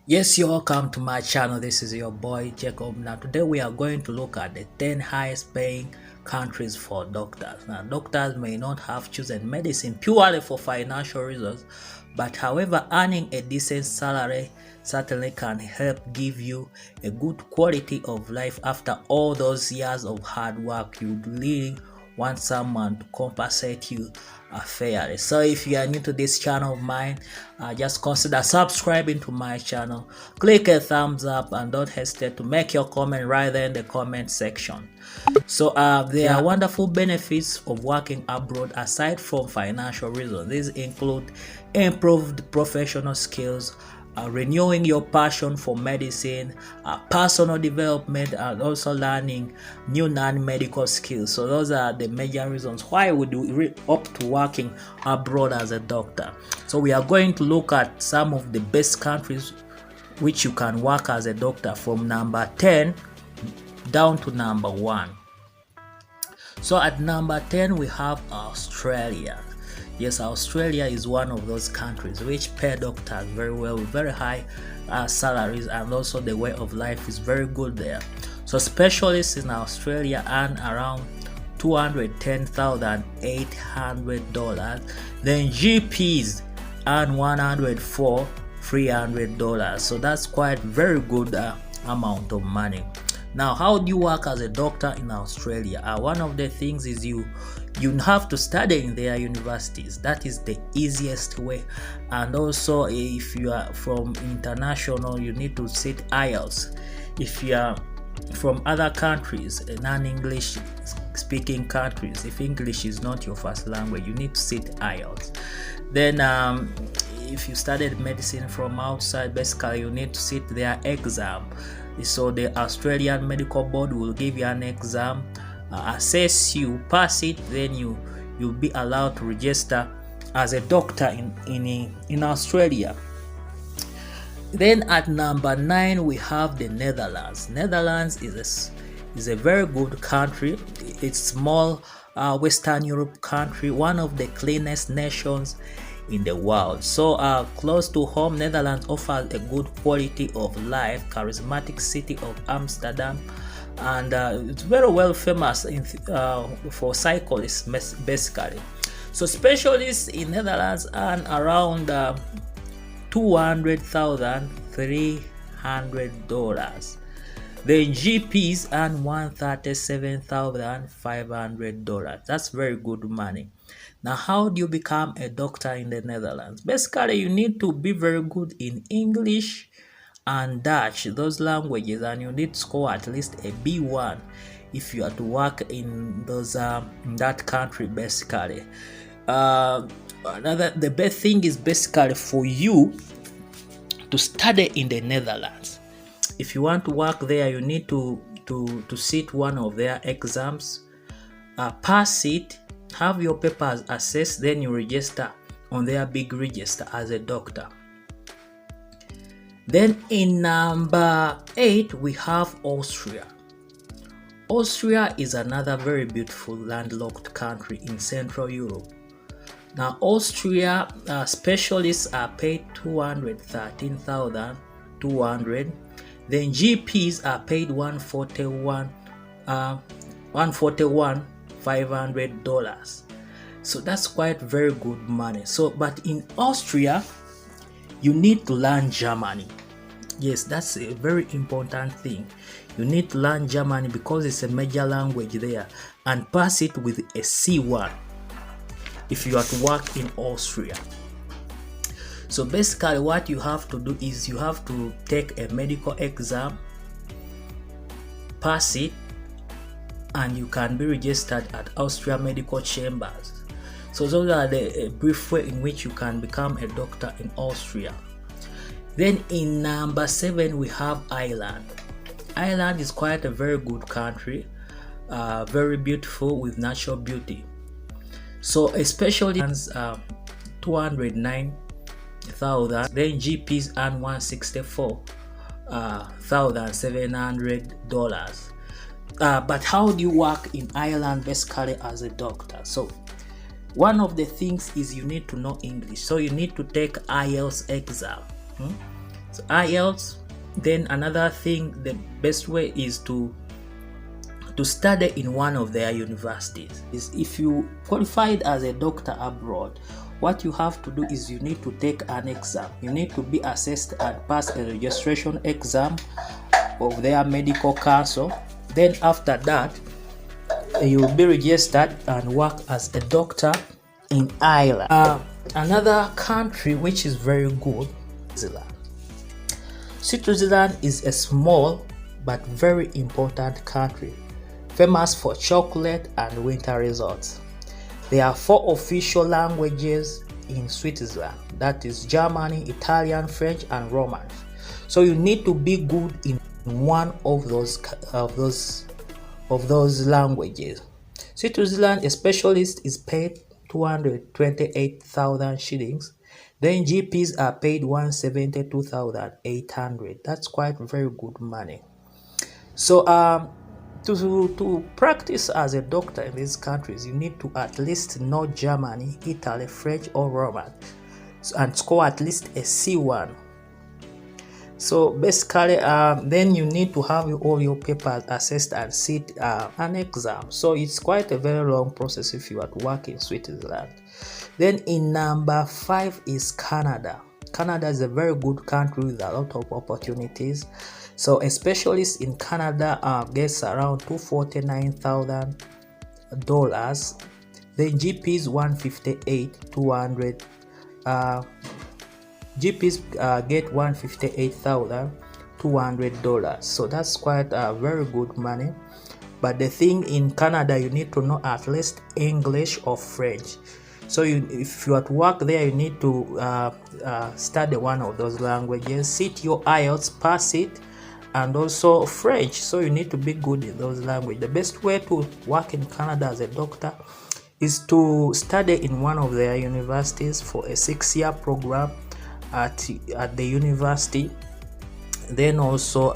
Yes, you're welcome to my channel. This is your boy Jacob. Now today we are going to look at the 10 highest paying countries for doctors. Now doctors may not have chosen medicine purely for financial reasons, but however, earning a decent salary certainly can help give you a good quality of life after all those years of hard work. You really want someone to compensate you fairly. So if you are new to this channel of mine, just consider subscribing to my channel, click a thumbs up, and don't hesitate to make your comment right there in the comment section. So there are wonderful benefits of working abroad aside from financial reasons. These include improved professional skills, renewing your passion for medicine, personal development, and also learning new non-medical skills. So those are the major reasons why we do opt to working abroad as a doctor. So we are going to look at some of the best countries which you can work as a doctor, from number 10 down to number 1. So at number 10 we have Australia. Yes, Australia is one of those countries which pay doctors very well with very high salaries, and also the way of life is very good there. So specialists in Australia earn around $210,800. Then GPs earn $104,300. So that's quite very good amount of money. Now, how do you work as a doctor in Australia? One of the things is you have to study in their universities. That is the easiest way. And also, if you are from international, you need to sit IELTS. If you are from other countries, non-English speaking countries, if English is not your first language, you need to sit IELTS. Then if you studied medicine from outside, basically you need to sit their exam. So the Australian Medical Board will give you an exam, assess you, pass it, then you'll be allowed to register as a doctor in Australia. Then at number 9 we have the Netherlands. Netherlands is a very good country. It's small Western Europe country, one of the cleanest nations in the world. So close to home, Netherlands offers a good quality of life, charismatic city of Amsterdam, and it's very well famous for cyclists basically. So specialists in Netherlands earn around $200,300. Then GPs earn $137,500. That's very good money. Now, how do you become a doctor in the Netherlands? Basically, you need to be very good in English and Dutch, those languages, and you need to score at least a B1 if you are to work in those in that country. Basically, the best thing is basically for you to study in the Netherlands. If you want to work there, you need to sit one of their exams, pass it, have your papers assessed, then you register on their big register as a doctor. Then in number 8 we have Austria. Austria is another very beautiful landlocked country in Central Europe. Now Austria specialists are paid $213,200. Then GPs are paid $141,500. So that's quite very good money. So but in Austria you need to learn German. Yes, that's a very important thing. You need to learn German because it's a major language there, and pass it with a C1 if you are to work in Austria. So basically what you have to do is you have to take a medical exam, pass it, and you can be registered at Austria medical chambers. So those are the brief way in which you can become a doctor in Austria. Then in number 7 we have Ireland. Ireland is quite a very good country, very beautiful with natural beauty. So especially $209,000. Then GPs earn $164,700. But how do you work in Ireland basically as a doctor? So one of the things is you need to know English. So you need to take IELTS exam. IELTS. Then another thing, the best way is to study in one of their universities. Is if you qualified as a doctor abroad, what you have to do is you need to take an exam. You need to be assessed and pass a registration exam of their medical council. Then after that, you will be registered and work as a doctor in Ireland. Another country which is very good, Switzerland. Switzerland is a small but very important country, famous for chocolate and winter resorts. There are 4 official languages in Switzerland, that is German, Italian, French, and Romance. So you need to be good in one of those languages. Switzerland, a specialist is paid 228,000 shillings. Then GPs are paid 172,800. That's quite very good money. So to practice as a doctor in these countries, you need to at least know Germany, Italy, French, or Roman, and score at least a C1. So basically, then you need to have all your papers assessed and sit an exam. So it's quite a very long process if you are to work in Switzerland. Then in number 5 is Canada. Canada is a very good country with a lot of opportunities. So a specialist in Canada gets around $249,000. Then GPs 158,200. GPs get $158,200. So that's quite very good money. But the thing in Canada, you need to know at least English or French. So if you are to work there, you need to study one of those languages, sit your IELTS, pass it, and also French. So you need to be good in those languages. The best way to work in Canada as a doctor is to study in one of their universities for a 6-year program at the university. Then also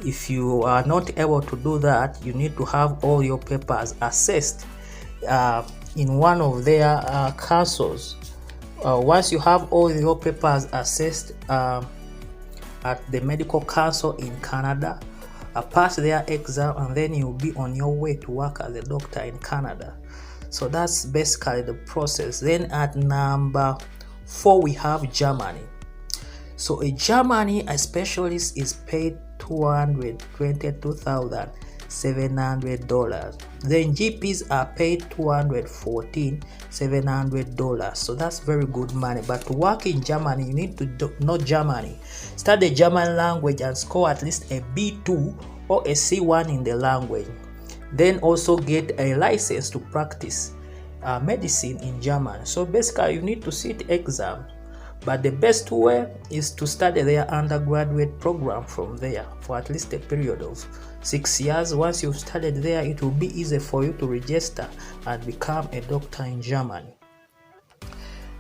if you are not able to do that, you need to have all your papers assessed in one of their councils. Once you have all your papers assessed at the medical council in Canada, pass their exam, and then you'll be on your way to work as a doctor in Canada. So that's basically the process. Then at number 4 we have Germany. So in Germany, a specialist is paid $222,700. Then GPs are paid $214,700. So that's very good money. But to work in Germany, you need to know Germany, study German language, and score at least a B2 or a C1 in the language. Then also get a license to practice medicine in German. So basically, you need to sit exam. But the best way is to study their undergraduate program from there for at least a period of 6 years. Once you've studied there, it will be easy for you to register and become a doctor in Germany.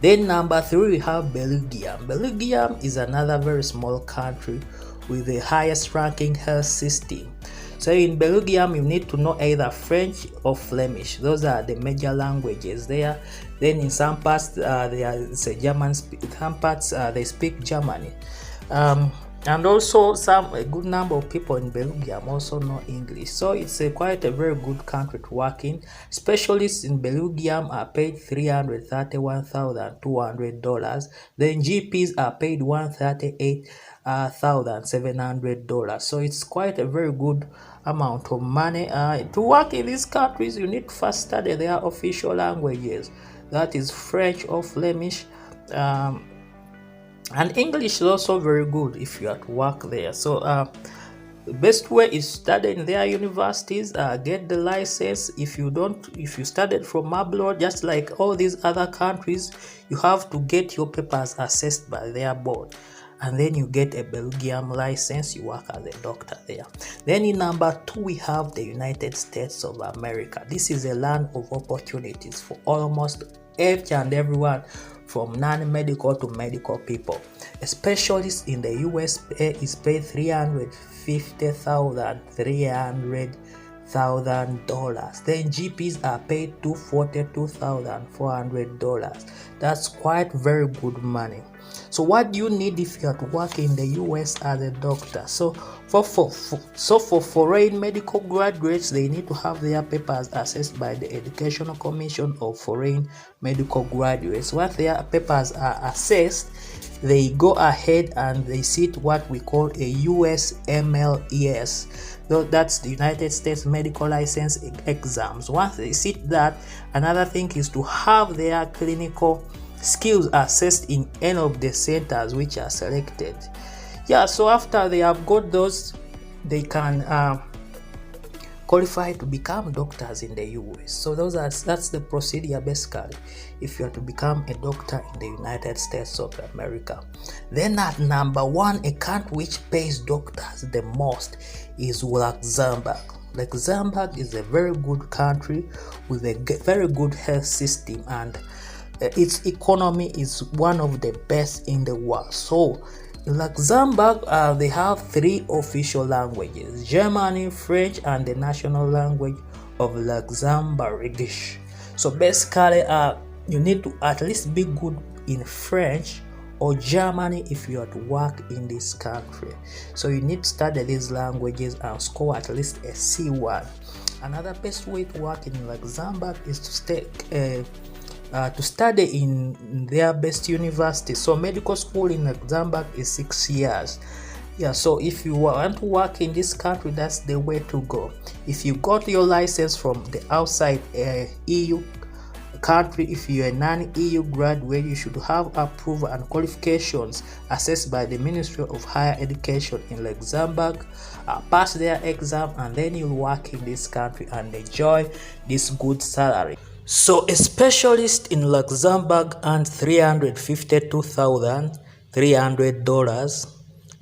Then number 3 we have Belgium. Belgium is another very small country with the highest ranking health system. So in Belgium, you need to know either French or Flemish. Those are the major languages there. Then in some parts there is a German. Some parts they speak German, and also a good number of people in Belgium also know English. So it's quite a very good country to work in. Specialists in Belgium are paid $331,200. Then GPs are paid $138,700. So it's quite a very good amount of money. To work in these countries, you need to first study their official languages, that is French or Flemish, and English is also very good if you are to work there. So the best way is study in their universities, get the license. If you studied from abroad, just like all these other countries, you have to get your papers assessed by their board, and then you get a Belgium license. You work as a doctor there. Then in number 2 we have the United States of America. This is a land of opportunities for almost each and everyone, from non-medical to medical people. A specialist in the US is paid $350,350 $42,000. Then GPs are paid to $42,400. That's quite very good money. So what do you need if you are to work in the US as a doctor? So for foreign medical graduates, they need to have their papers assessed by the Educational Commission of Foreign Medical Graduates. Once their papers are assessed, they go ahead and they sit what we call a USMLES. So that's the United States Medical License exams. Once they sit that, another thing is to have their clinical skills assessed in any of the centers which are selected. Yeah, so after they have got those, they can qualify to become doctors in the US. So that's the procedure basically if you are to become a doctor in the United States of America. Then at number one, a country which pays doctors the most is Luxembourg. Luxembourg is a very good country with a very good health system, and its economy is one of the best in the world. So in Luxembourg, they have 3 official languages: German, French, and the national language of Luxembourgish. So basically, you need to at least be good in French or Germany if you are to work in this country. So you need to study these languages and score at least a C1. Another best way to work in Luxembourg is to study in their best university. So medical school in Luxembourg is 6 years. Yeah, so if you want to work in this country, that's the way to go. If you got your license from the outside EU country, if you're a non-EU graduate, you should have approval and qualifications assessed by the Ministry of Higher Education in Luxembourg, pass their exam, and then you'll work in this country and enjoy this good salary. So a specialist in Luxembourg earns $352,300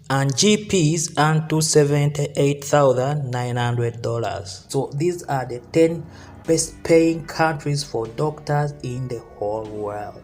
and GPs earn $278,900. So these are the 10 best paying countries for doctors in the whole world.